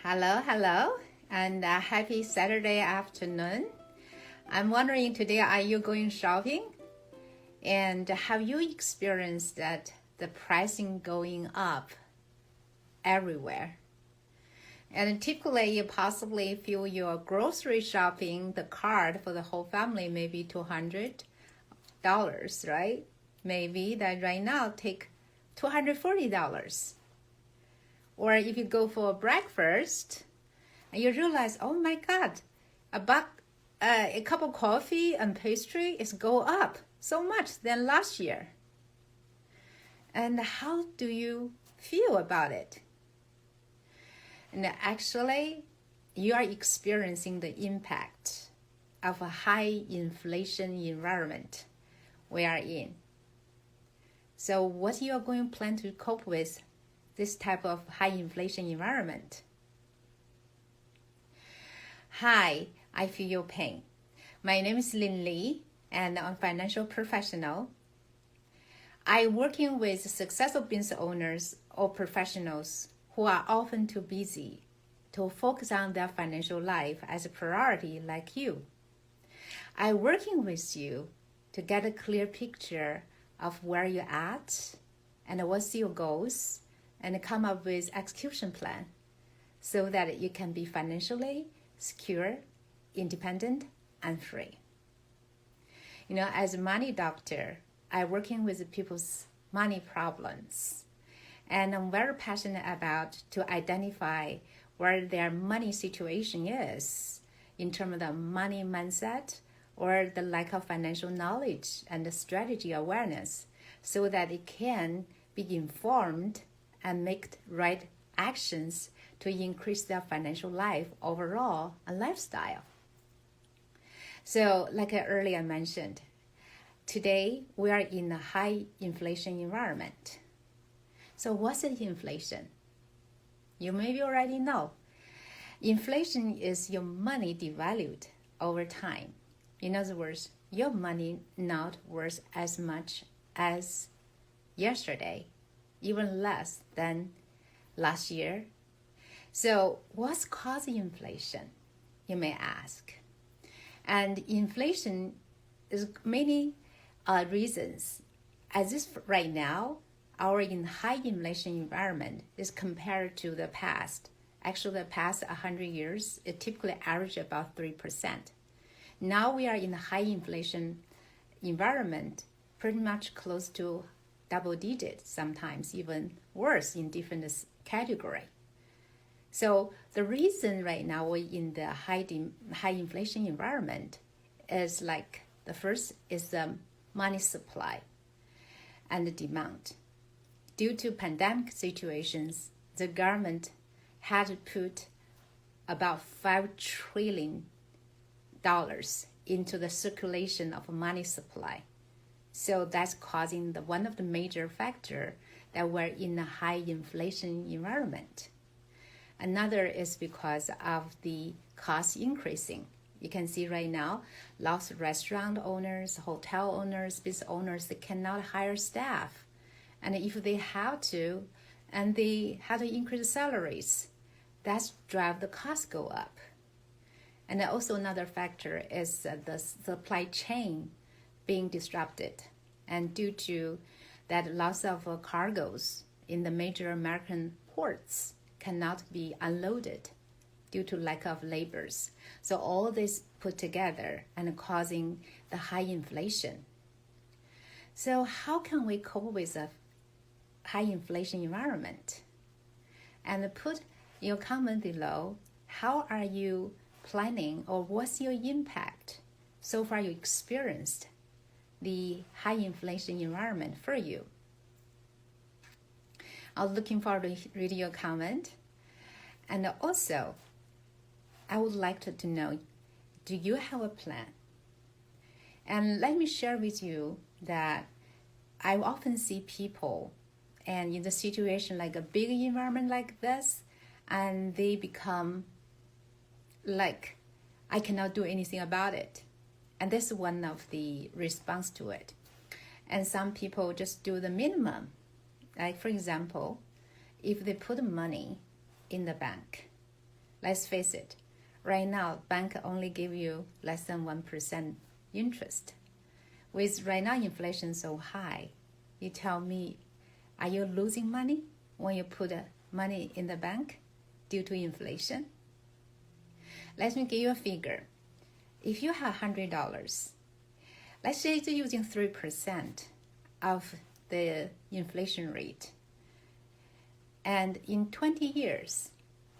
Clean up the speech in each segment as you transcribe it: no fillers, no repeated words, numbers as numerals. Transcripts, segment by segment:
Hello, and happy Saturday afternoon. I'm wondering today, are you going shopping? And have you experienced that the pricing going up everywhere? And typically, you possibly feel your grocery shopping, the card for the whole family, maybe $200, right? Maybe that right now take $240. Or if you go for breakfast, and you realize, oh my God, a cup of coffee and pastry is go up so much than last year. And how do you feel about it? And actually, you are experiencing the impact of a high inflation environment we are in. So what you are going to plan to cope with this type of high inflation environment? Hi, I feel your pain. My name is Lin Lee, and I'm a financial professional. I'm working with successful business owners or professionals who are often too busy to focus on their financial life as a priority like you. I'm working with you to get a clear picture of where you're at and what's your goals, and come up with execution plan so that you can be financially secure, independent, and free. As a money doctor, I'm working with people's money problems, and I'm very passionate about to identify where their money situation is in terms of the money mindset or the lack of financial knowledge and the strategy awareness, so that it can be informed and make right actions to increase their financial life overall and lifestyle. So like I earlier mentioned, today we are in a high inflation environment. So what's inflation? You maybe already know. Inflation is your money devalued over time. In other words, your money not worth as much as yesterday, even less than last year. So what's causing inflation, you may ask? And inflation is many reasons. As this right now, our in high inflation environment is compared to the past. Actually, the past 100 years, it typically averaged about 3%. Now we are in a high inflation environment, pretty much close to double digits, sometimes even worse in different category. So the reason right now we're in the high inflation environment is like the first is the money supply and the demand. Due to pandemic situations, the government had to put about $5 trillion into the circulation of money supply. So that's causing one of the major factors that we're in a high inflation environment. Another is because of the cost increasing. You can see right now, lots of restaurant owners, hotel owners, business owners, they cannot hire staff. And if they have to, and they have to increase salaries, that's drive the cost go up. And also another factor is the supply chain being disrupted, and due to that, lots of cargoes in the major American ports cannot be unloaded due to lack of laborers. So all this put together and causing the high inflation. So how can we cope with a high inflation environment? And put your comment below, how are you planning, or what's your impact so far you experienced the high inflation environment for you? I'm looking forward to reading your comment. And also, I would like to know, do you have a plan? And let me share with you that I often see people and in the situation like a big environment like this, and they become like, I cannot do anything about it. And that's one of the response to it. And some people just do the minimum. Like for example, if they put money in the bank Let's face it, right now, bank only give you less than 1% interest. With right now inflation so high, you tell me, are you losing money when you put money in the bank due to inflation? Let me give you a figure. If you have $100, let's say it's using 3% of the inflation rate, and in 20 years,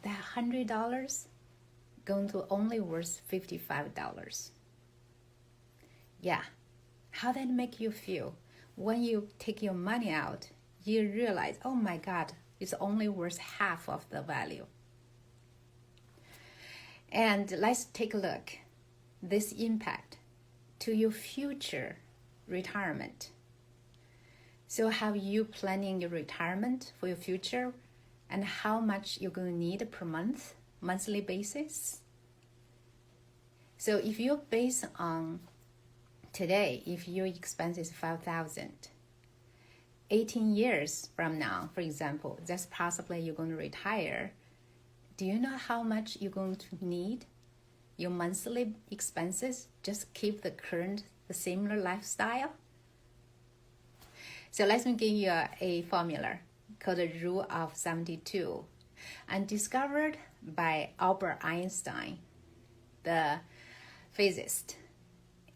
that $100 going to only worth $55. Yeah, how that make you feel? When you take your money out, you realize, oh my God, it's only worth half of the value. And let's take a look. This impact to your future retirement. So how you planning your retirement for your future and how much you're going to need per month, monthly basis? So if you're based on today, if your expense is $5,000, 18 years from now, for example, that's possibly you're going to retire. Do you know how much you're going to need? Your monthly expenses, just keep the similar lifestyle. So let me give you a formula called the Rule of 72, and discovered by Albert Einstein, the physicist.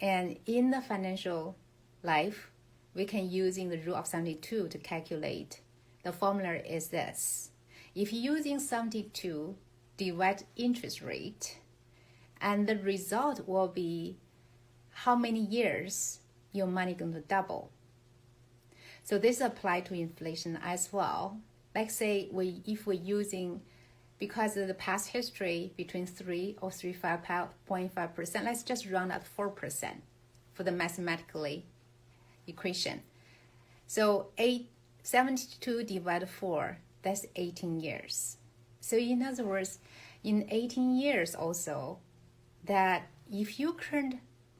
And in the financial life, we can using the Rule of 72 to calculate. The formula is this. If using 72, divide interest rate, and the result will be how many years your money going to double. So this apply to inflation as well. Like say if we're using, because of the past history between 3 or 3.5%, let's just round up 4% for the mathematically equation. So 72 divided 4, that's 18 years. So in other words, in 18 years also, that if your current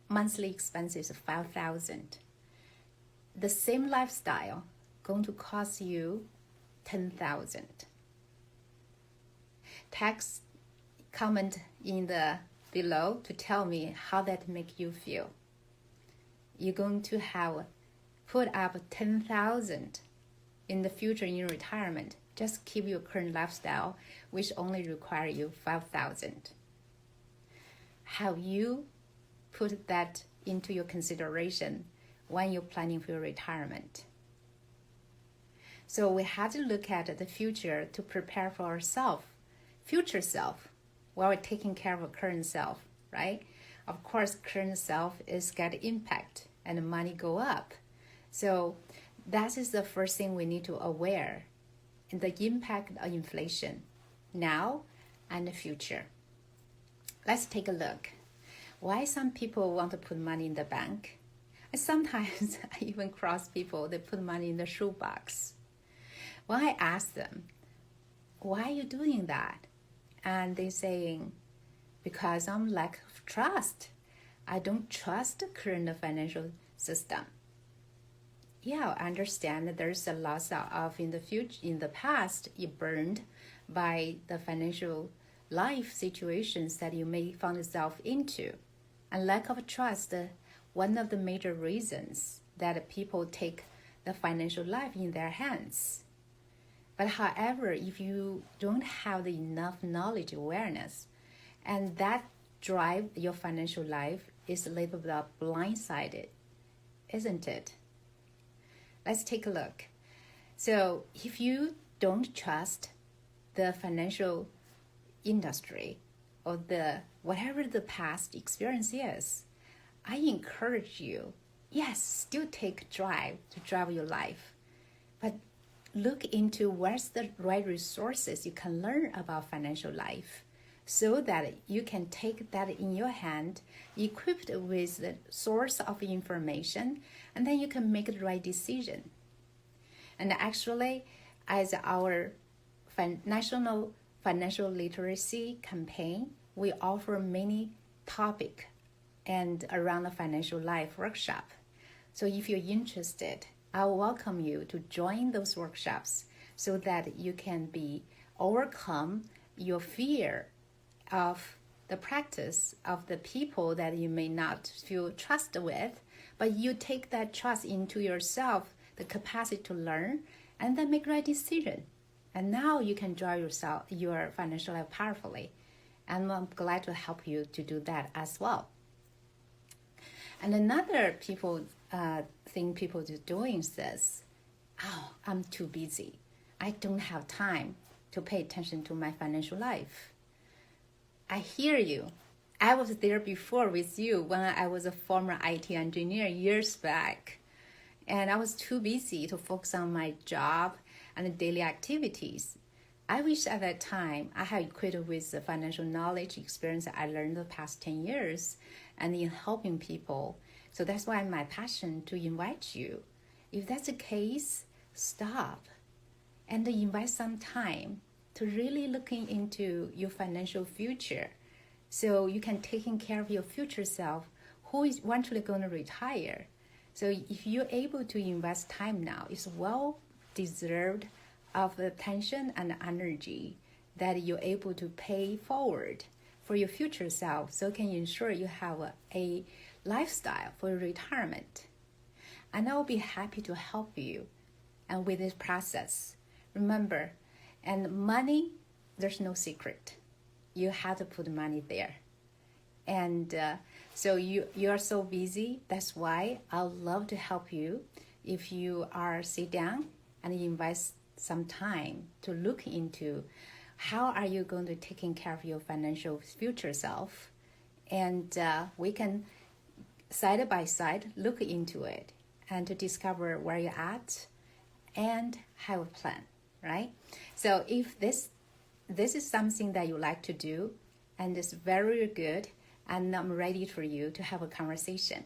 monthly expenses of $5,000, the same lifestyle going to cost you $10,000. Text comment in the below to tell me how that make you feel. You're going to have put up $10,000 in the future in your retirement. Just keep your current lifestyle, which only require you $5,000. Have you put that into your consideration when you're planning for your retirement? So we have to look at the future to prepare for ourselves, future self, while we're taking care of our current self, right? Of course, current self is get impact and money go up. So that is the first thing we need to aware, in the impact of inflation now and the future. Let's take a look. Why some people want to put money in the bank? And sometimes I even cross people, they put money in the shoebox. When I ask them, why are you doing that? And they saying, because I'm lack of trust. I don't trust the current financial system. Yeah, I understand that there's a loss of in the past, you burned by the financial life situations that you may find yourself into. And lack of trust, one of the major reasons that people take the financial life in their hands. But however, if you don't have enough knowledge, awareness, and that drive your financial life is a little bit blindsided, isn't it? Let's take a look. So if you don't trust the financial industry or whatever the past experience is, I encourage you, yes, still take drive to drive your life, but look into where's the right resources you can learn about financial life so that you can take that in your hand, equipped with the source of information, and then you can make the right decision. And actually, as our national financial literacy campaign, we offer many topics and around the financial life workshop. So if you're interested, I welcome you to join those workshops so that you can overcome your fear of the practice of the people that you may not feel trust with, but you take that trust into yourself, the capacity to learn, and then make right decision. And now you can drive your financial life powerfully. And I'm glad to help you to do that as well. And another thing people are doing is this: oh, I'm too busy. I don't have time to pay attention to my financial life. I hear you. I was there before with you when I was a former IT engineer years back. And I was too busy to focus on my job and daily activities. I wish at that time I had equipped with the financial knowledge experience I learned the past 10 years and in helping people. So that's why my passion to invite you. If that's the case, stop and invite some time to really looking into your financial future so you can take care of your future self who is eventually going to retire. So if you're able to invest time now, it's well deserved of attention and energy that you're able to pay forward for your future self, so can ensure you have a lifestyle for retirement. And I will be happy to help you and with this process. Remember, and money, there's no secret. You have to put money there. And so you are so busy. That's why I'd love to help you if you are sit down and invest some time to look into how are you going to taking care of your financial future self. And we can side by side look into it and to discover where you're at and have a plan, right? So if this is something that you like to do and it's very good, and I'm ready for you to have a conversation.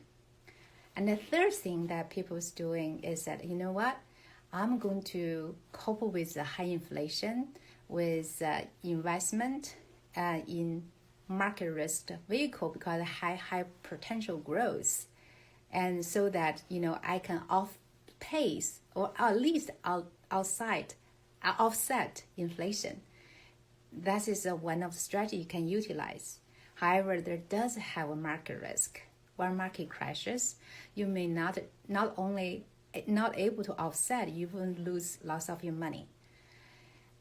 And the third thing that people's doing is that, you know what, I'm going to cope with the high inflation with investment in market risk vehicle because high potential growth, and so that I can pace or at least offset inflation. That is one of the strategies you can utilize. However, there does have a market risk. When market crashes, you may not only not able to offset, you will lose lots of your money.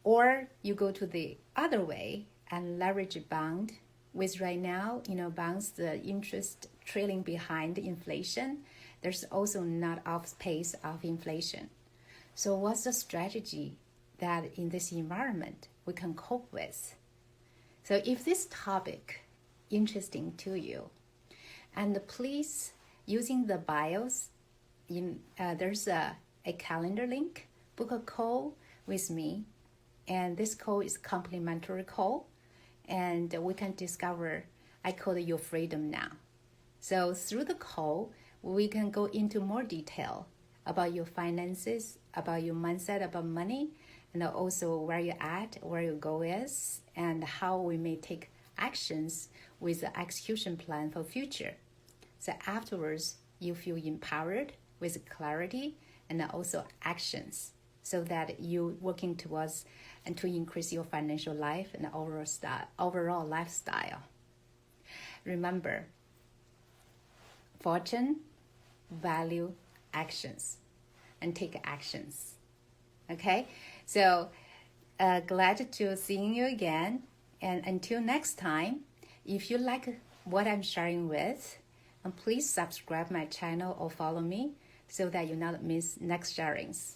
Or you go to the other way and leverage a bond. With right now, bonds, the interest trailing behind inflation, there's also not off pace of inflation. So what's the strategy that in this environment we can cope with? So if this topic interesting to you, and please, using the bios, there's a calendar link, book a call with me, and this call is complimentary call, and we can discover, I call it your freedom now. So through the call, we can go into more detail about your finances, about your mindset, about money, and also where you're at, where your goal is, and how we may take actions with the execution plan for future. So afterwards, you feel empowered with clarity and also actions, so that you're working towards and to increase your financial life and overall lifestyle. Remember, fortune, value, actions, and take actions. Okay, so glad to seeing you again. And until next time, if you like what I'm sharing with, please subscribe my channel or follow me so that you not miss next sharings.